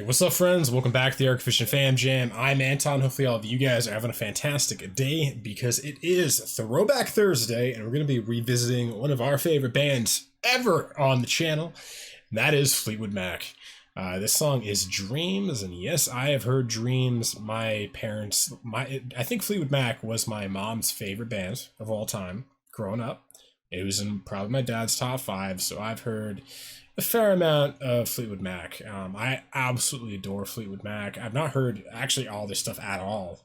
Hey, what's up, friends? Welcome back to the Archfish and Fam Jam. I'm Anton. Hopefully all of you guys are having a fantastic day because it is Throwback Thursday, and we're going to be revisiting one of our favorite bands ever on the channel, and that is Fleetwood Mac. This song is Dreams, and yes, I have heard Dreams. I think Fleetwood Mac was my mom's favorite band of all time growing up. It was in probably my dad's top 5, so I've heard a fair amount of Fleetwood Mac. I absolutely adore Fleetwood Mac. I've not heard actually all this stuff at all.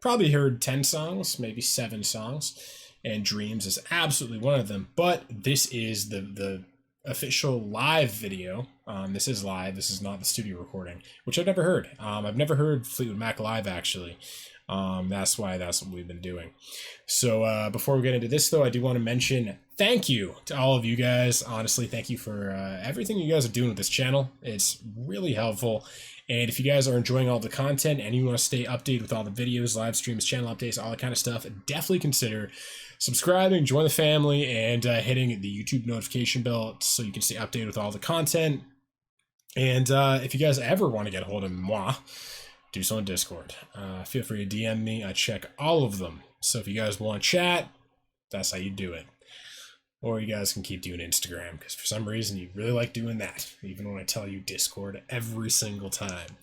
Probably heard 10 songs, maybe 7 songs, and Dreams is absolutely one of them. But this is the official live video. This is live. This is not the studio recording, which I've never heard. I've never heard Fleetwood Mac live, actually. That's what we've been doing. So before we get into this, though, I do want to mention thank you to all of you guys. Honestly, thank you for everything you guys are doing with this channel. It's really helpful. And if you guys are enjoying all the content and you want to stay updated with all the videos, live streams, channel updates, all that kind of stuff, definitely consider subscribing, join the family, and hitting the YouTube notification bell so you can stay updated with all the content. And if you guys ever want to get a hold of moi, do so on Discord. Feel free to DM me. I check all of them. So if you guys want to chat, that's how you do it. Or you guys can keep doing Instagram, because for some reason you really like doing that, even when I tell you Discord every single time.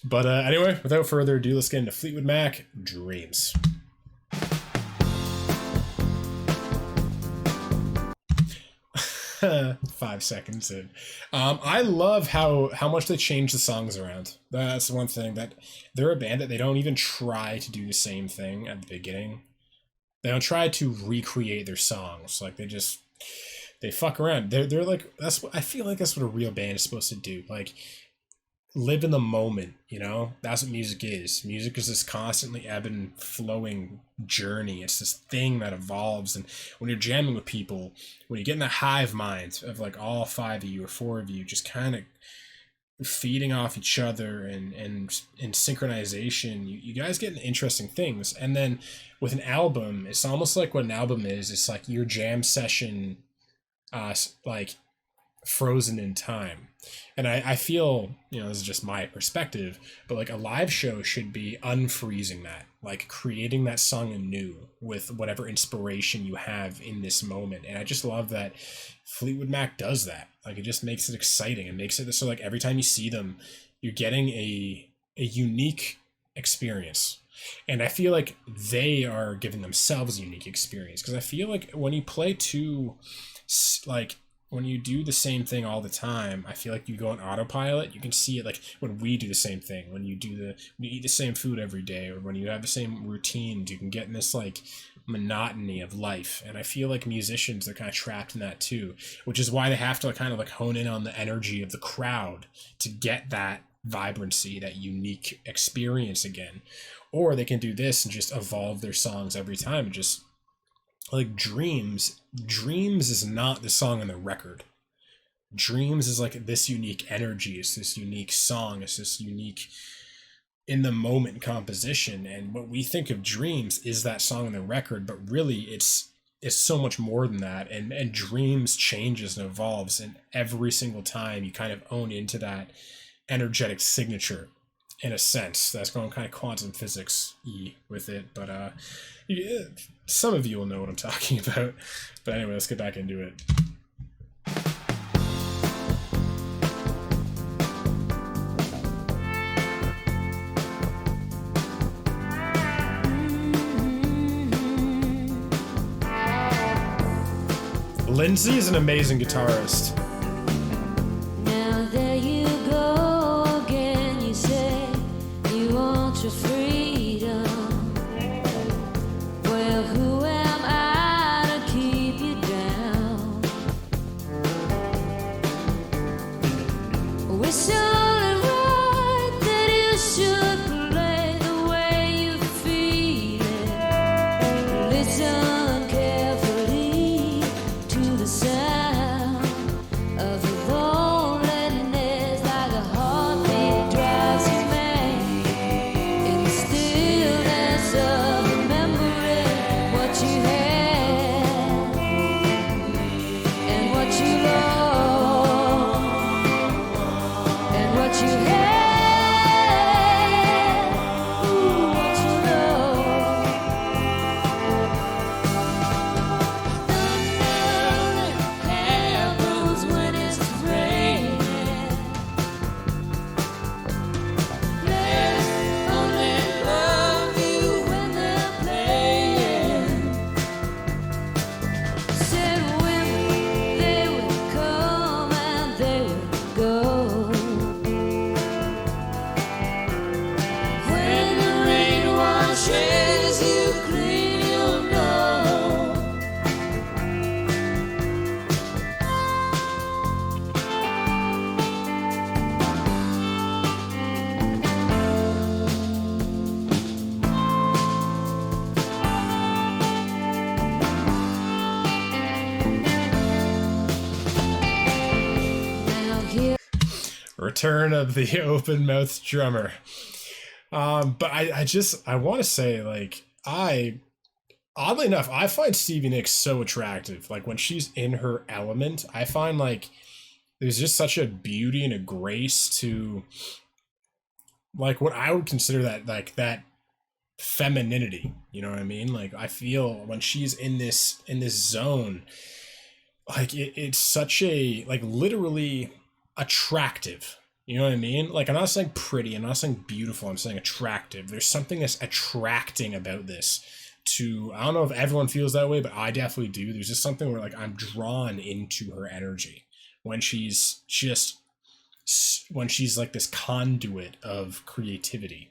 But anyway, without further ado, let's get into Fleetwood Mac, Dreams. Five seconds in. I love how much they change the songs around. That's one thing, that they're a band that they don't even try to do the same thing at the beginning. They don't try to recreate their songs. Like they fuck around. They're like, I feel like that's what a real band is supposed to do. Like, live in the moment, you know? That's what music is. Music is this constantly ebb and flowing journey. It's this thing that evolves. And when you're jamming with people, when you get in that hive mind of like all 5 of you or 4 of you just kind of feeding off each other and in synchronization, you guys get into interesting things. And then with an album, it's almost like what an album is. It's like your jam session, like frozen in time. And I feel, you know, this is just my perspective, but like a live show should be unfreezing that, like creating that song anew with whatever inspiration you have in this moment. And I just love that Fleetwood Mac does that. Like, it just makes it exciting and makes it so like every time you see them, you're getting a unique experience. And I feel like they are giving themselves a unique experience, because I feel like when you play when you do the same thing all the time, I feel like you go on autopilot. You can see it like when we do the same thing, when you eat the same food every day, or when you have the same routines, you can get in this like monotony of life. And I feel like musicians, they're kind of trapped in that too, which is why they have to kind of like hone in on the energy of the crowd to get that vibrancy, that unique experience again. Or they can do this and just evolve their songs every time, and just like Dreams is not the song on the record. Dreams is like this unique energy. It's this unique song. It's this unique in the moment composition. And what we think of Dreams is that song on the record, but really it's so much more than that. And Dreams changes and evolves, and every single time you kind of own into that energetic signature. In a sense, that's going kind of quantum physics-y with it, but some of you will know what I'm talking about. But anyway, let's get back into it. Lindsay is an amazing guitarist. Your freedom. Well, who am I to keep you down? It's only right that you should play the way you feel it. Listen carefully to the sound you have. Ooh, what you know. Thunder happens when it's raining. Players only love you when they're playing. Said women, they would come and they would go. When the rain washes you clean, you'll know. Now here Return of the open mouthed drummer. But I want to say, like, oddly enough, I find Stevie Nicks so attractive. Like, when she's in her element, I find, like, there's just such a beauty and a grace to, like, what I would consider that femininity. You know what I mean? Like, I feel when she's in this zone, like, it's such a, like, literally attractive. You know what I mean? Like, I'm not saying pretty, I'm not saying beautiful, I'm saying attractive. There's something that's attracting about this to, I don't know if everyone feels that way, but I definitely do. There's just something where, like, I'm drawn into her energy when she's like this conduit of creativity.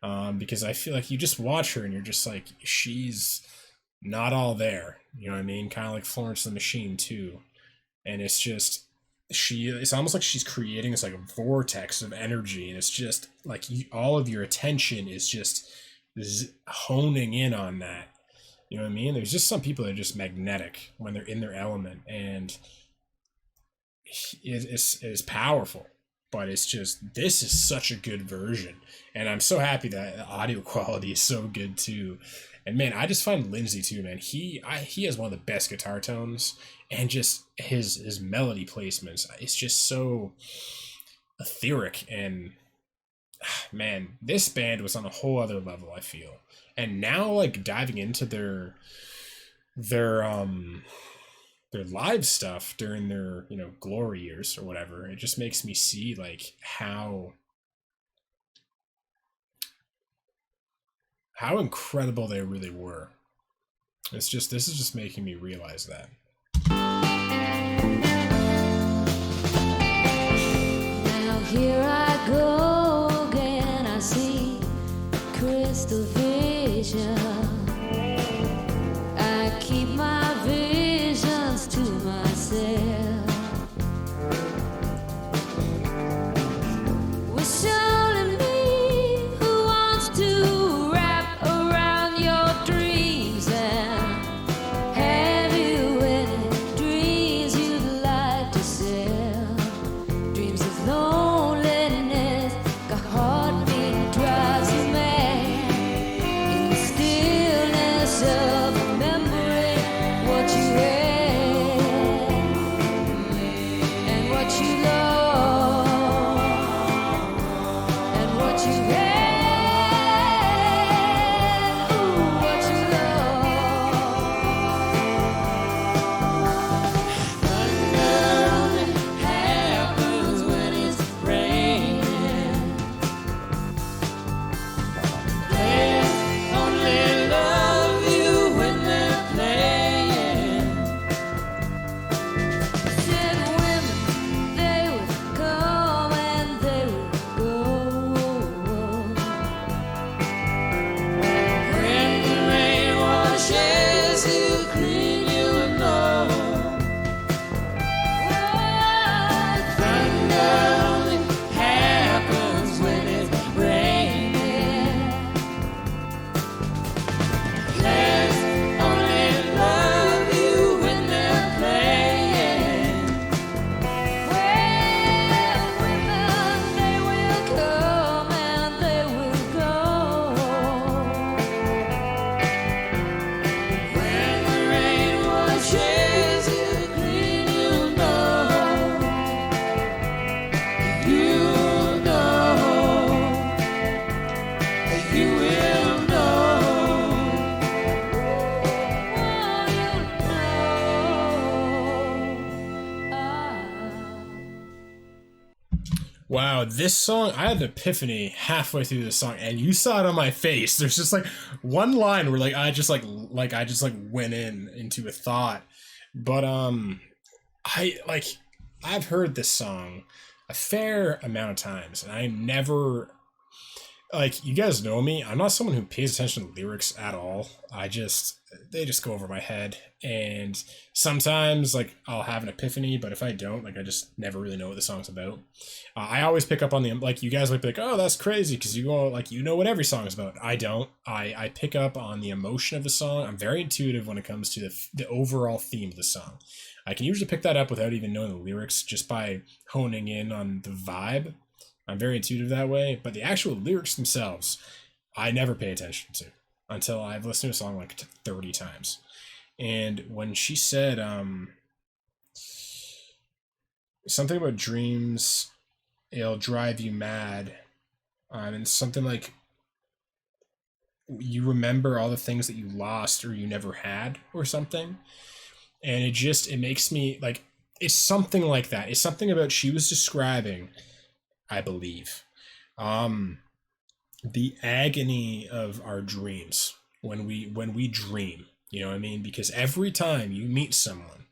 Because I feel like you just watch her and you're just like, she's not all there. You know what I mean? Kind of like Florence the Machine too. And it's just, it's almost like she's creating this like a vortex of energy, and it's just like all of your attention is just honing in on that. You know what I mean? There's just some people that are just magnetic when they're in their element, and it's powerful. But it's just, this is such a good version, and I'm so happy that the audio quality is so good too. And man, I just find Lindsay too, man. He has one of the best guitar tones, and just his melody placements. It's just so etheric, and man, this band was on a whole other level, I feel. And now, like, diving into their live stuff during their, you know, glory years or whatever, it just makes me see like how incredible they really were. This is just making me realize that. Now here I go again, I see crystal vision. I keep my visions to myself. Wish only me who wants to wrap around your dreams and have you any dreams you'd like to sell. Dreams of lonely Wow, this song, I had an epiphany halfway through this song, and you saw it on my face. There's just like one line where I just went into a thought. But I like I've heard this song a fair amount of times, and I never, like, you guys know me, I'm not someone who pays attention to lyrics at all. They just go over my head, and sometimes like I'll have an epiphany, but if I don't, like, I just never really know what the song's about. I always pick up on the, like, you guys might be like, oh, that's crazy because you go, like, you know what every song is about. I don't. I pick up on the emotion of the song. I'm very intuitive when it comes to the overall theme of the song. I can usually pick that up without even knowing the lyrics, just by honing in on the vibe. I'm very intuitive that way, but the actual lyrics themselves, I never pay attention to until I've listened to a song like 30 times. And when she said something about dreams, it'll drive you mad, and something like you remember all the things that you lost or you never had or something, and it makes me like, it's something like that. It's something about, she was describing, I believe, the agony of our dreams when we dream. You know what I mean? Because every time you meet someone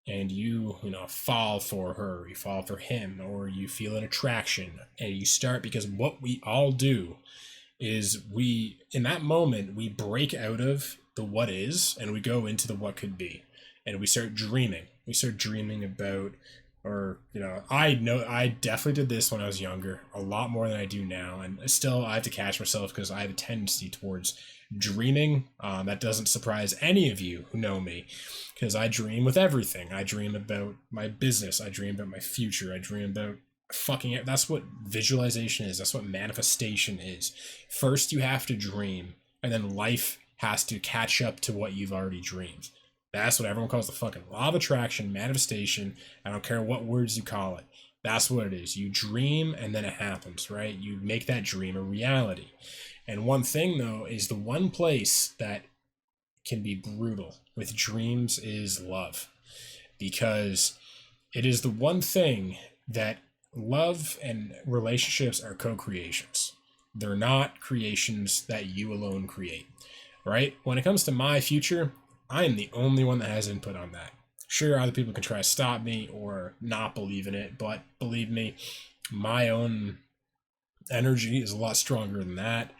and you fall for her, you fall for him, or you feel an attraction, and you start, because what we all do is in that moment we break out of the what is and we go into the what could be, and we start dreaming. We start dreaming about, or I know I definitely did this when I was younger, a lot more than I do now, and still I have to catch myself because I have a tendency towards dreaming. That doesn't surprise any of you who know me, because I dream with everything. I dream about my business, I dream about my future, I dream about fucking it. That's what visualization is. That's what manifestation is. First you have to dream, and then life has to catch up to what you've already dreamed. That's what everyone calls the fucking law of attraction, manifestation. I don't care what words you call it. That's what it is. You dream and then it happens, right? You make that dream a reality. And one thing, though, is the one place that can be brutal with dreams is love. Because it is the one thing that love and relationships are co-creations. They're not creations that you alone create, right? When it comes to my future, I am the only one that has input on that. Sure, other people can try to stop me or not believe in it, but believe me, my own energy is a lot stronger than that.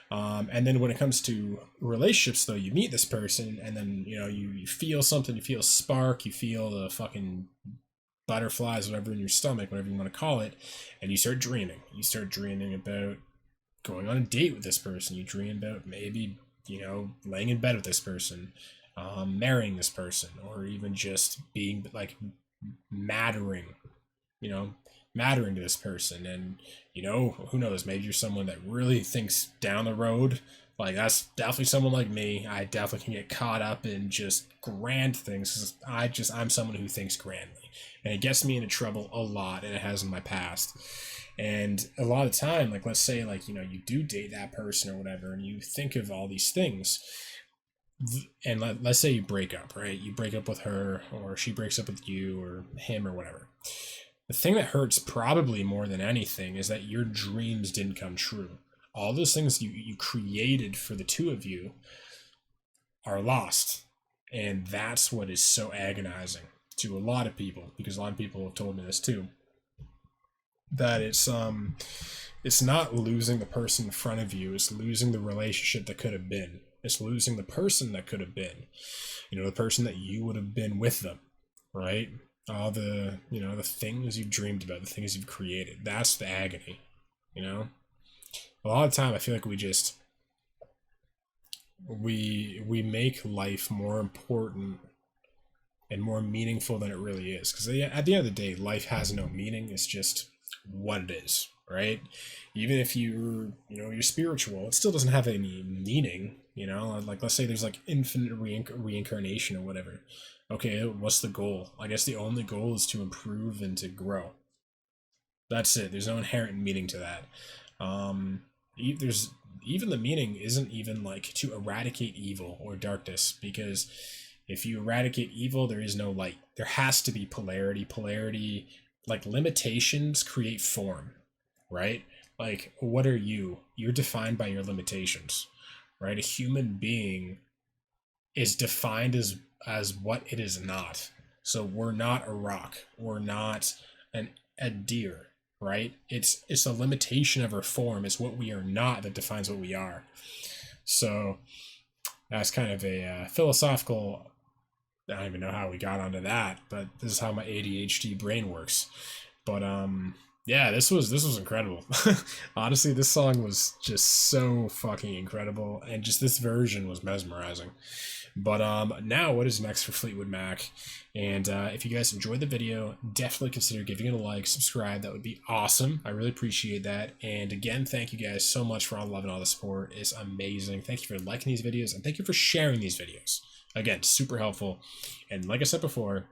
And then when it comes to relationships, though, you meet this person, and then you feel something, you feel a spark, you feel the fucking butterflies, whatever, in your stomach, whatever you want to call it, and you start dreaming. You start dreaming about going on a date with this person. You dream about maybe laying in bed with this person, marrying this person, or even just being like mattering to this person. And who knows, maybe you're someone that really thinks down the road. Like, that's definitely someone like me. I definitely can get caught up in just grand things. I'm someone who thinks grandly, and it gets me into trouble a lot, and it has in my past. And a lot of time, like, let's say, like, you do date that person or whatever, and you think of all these things, and let's say you break up, right? You break up with her, or she breaks up with you, or him, or whatever. The thing that hurts probably more than anything is that your dreams didn't come true. All those things you created for the two of you are lost. And that's what is so agonizing to a lot of people, because a lot of people have told me this too, that it's not losing the person in front of you, it's losing the relationship that could have been. It's losing the person that could have been, the person that you would have been with them, right? All the the things you've dreamed about, the things you've created. That's the agony. A lot of the time I feel like we make life more important and more meaningful than it really is, because at the end of the day, life has no meaning. It's just what it is, right? Even if you're spiritual, it still doesn't have any meaning. Like, let's say there's like infinite reincarnation or whatever. Okay, what's the goal? I guess the only goal is to improve and to grow. That's it. There's no inherent meaning to that. There's even the meaning isn't even like to eradicate evil or darkness, because if you eradicate evil, there is no light. There has to be polarity. Polarity like limitations create form, right? Like, what are you? You're defined by your limitations, right? A human being is defined as what it is not. So we're not a rock. We're not a deer, right? It's a limitation of our form. It's what we are not that defines what we are. So that's kind of a philosophical. I don't even know how we got onto that, but this is how my ADHD brain works. But yeah, this was incredible. Honestly, this song was just so fucking incredible, and just this version was mesmerizing. But now what is next for Fleetwood Mac? And if you guys enjoyed the video, definitely consider giving it a like, subscribe. That would be awesome. I really appreciate that. And again, thank you guys so much for all the love and all the support. It's amazing. Thank you for liking these videos, and thank you for sharing these videos. Again, super helpful. And like I said before,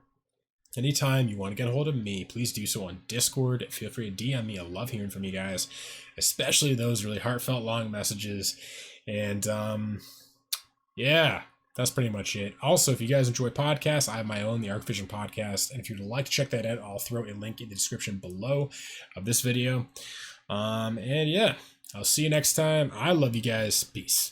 anytime you want to get a hold of me, please do so on Discord. Feel free to DM me. I love hearing from you guys, especially those really heartfelt long messages. And yeah, that's pretty much it. Also, if you guys enjoy podcasts, I have my own, the Arc Vision Podcast. And if you'd like to check that out, I'll throw a link in the description below of this video. And yeah, I'll see you next time. I love you guys. Peace.